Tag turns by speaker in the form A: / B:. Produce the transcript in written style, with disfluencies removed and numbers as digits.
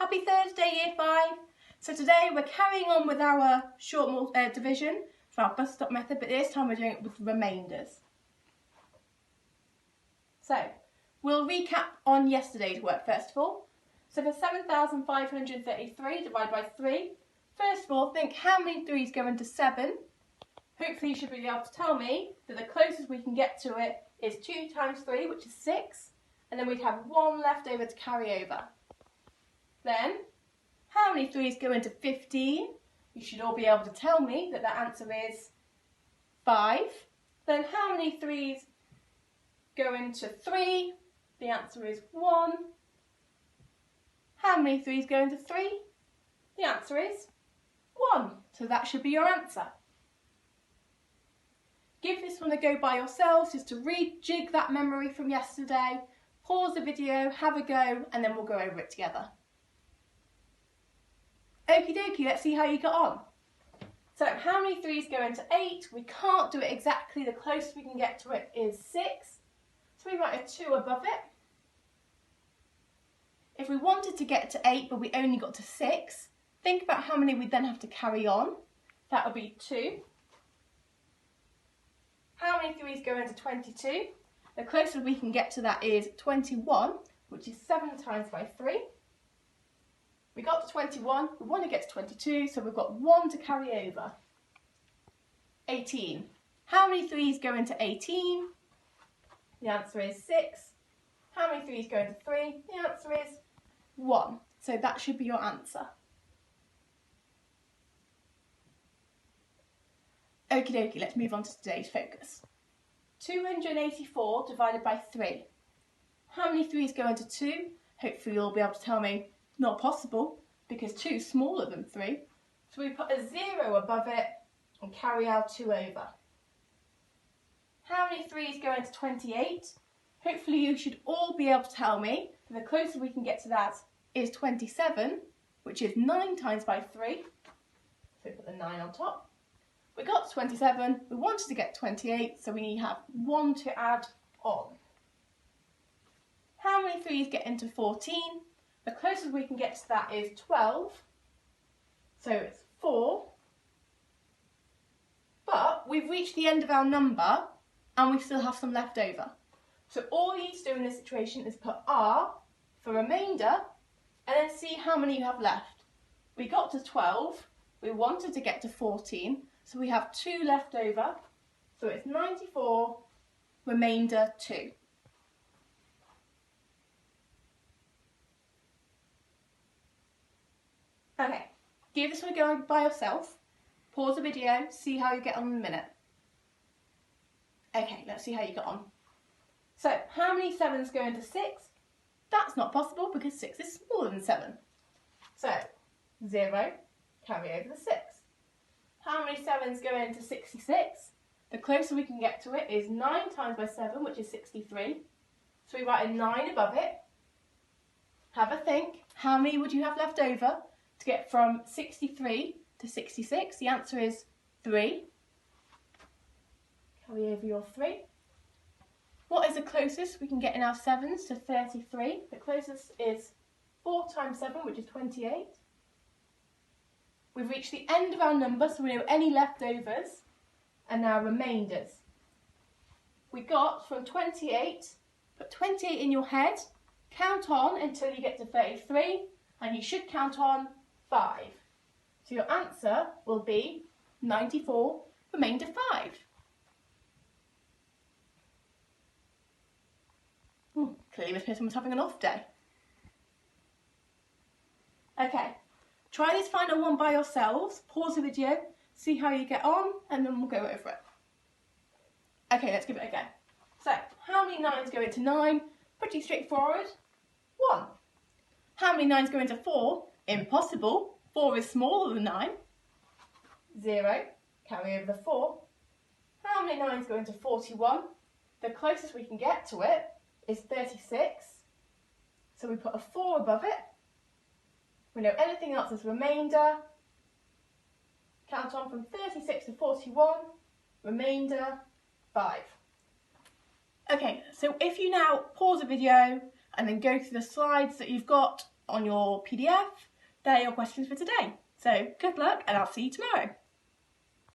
A: Happy Thursday, Year 5. So today we're carrying on with our short division for our bus stop method, but this time we're doing it with remainders. So we'll recap on yesterday's work first of all. So for 7,533 divided by 3, first of all think how many 3's go into 7. Hopefully you should be able to tell me that the closest we can get to it is 2 times 3, which is 6, and then we'd have 1 left over to carry over. Then, how many 3's go into 15? You should all be able to tell me that the answer is 5. Then how many 3's go into 3? The answer is 1. How many 3's go into 3? The answer is 1. So that should be your answer. Give this one a go by yourselves just to rejig that memory from yesterday. Pause the video, have a go, and then we'll go over it together. Okie dokie, let's see how you got on. So how many 3's go into 8? We can't do it exactly. The closest we can get to it is 6. So we write a 2 above it. If we wanted to get to 8 but we only got to 6, think about how many we then have to carry on. That would be 2. How many 3's go into 22? The closest we can get to that is 21, which is 7 times by 3. We got to 21, we want to get to 22, so we've got 1 to carry over. 18. How many 3's go into 18? The answer is 6. How many 3's go into 3? The answer is 1. So that should be your answer. Okie dokie, let's move on to today's focus. 284 divided by 3. How many 3's go into 2? Hopefully you'll be able to tell me not possible because 2 is smaller than 3. So we put a 0 above it and carry our 2 over. How many 3's go into 28? Hopefully you should all be able to tell me that the closest we can get to that is 27, which is 9 times by 3. So we put the 9 on top. We got to 27, we wanted to get 28, so we need to have 1 to add on. How many 3's get into 14? The closest we can get to that is 12, so it's 4. But we've reached the end of our number and we still have some left over. So all you need to do in this situation is put R for remainder and then see how many you have left. We got to 12, we wanted to get to 14, so we have 2 left over, so it's 94, remainder 2. Okay, give this one a go by yourself, pause the video, see how you get on in a minute. Okay, let's see how you got on. So, how many 7's go into 6? That's not possible because 6 is smaller than 7. So, 0, carry over the 6. How many 7's go into 66? The closer we can get to it is 9 times by 7, which is 63. So we write a 9 above it. Have a think. How many would you have left over to get from 63 to 66? The answer is 3. Carry over your 3. What is the closest we can get in our 7's to 33? The closest is 4 times 7, which is 28. We've reached the end of our number, so we know any leftovers and now remainders. We got from 28, put 28 in your head, count on until you get to 33, and you should count on 5. So your answer will be 94, remainder 5. Clearly Miss Pearson was having an off day. Okay. Try this final one by yourselves, pause the video, see how you get on, and then we'll go over it. Okay, let's give it a go. So, how many 9's go into 9? Pretty straightforward. 1. How many 9's go into 4? Impossible. 4 is smaller than 9. 0. Carry over the 4. How many 9's go into 41? The closest we can get to it is 36. So we put a 4 above it. We know anything else is remainder. Count on from 36 to 41, remainder 5. Okay, so if you now pause the video and then go through the slides that you've got on your PDF. They're your questions for today. So good luck, and I'll see you tomorrow.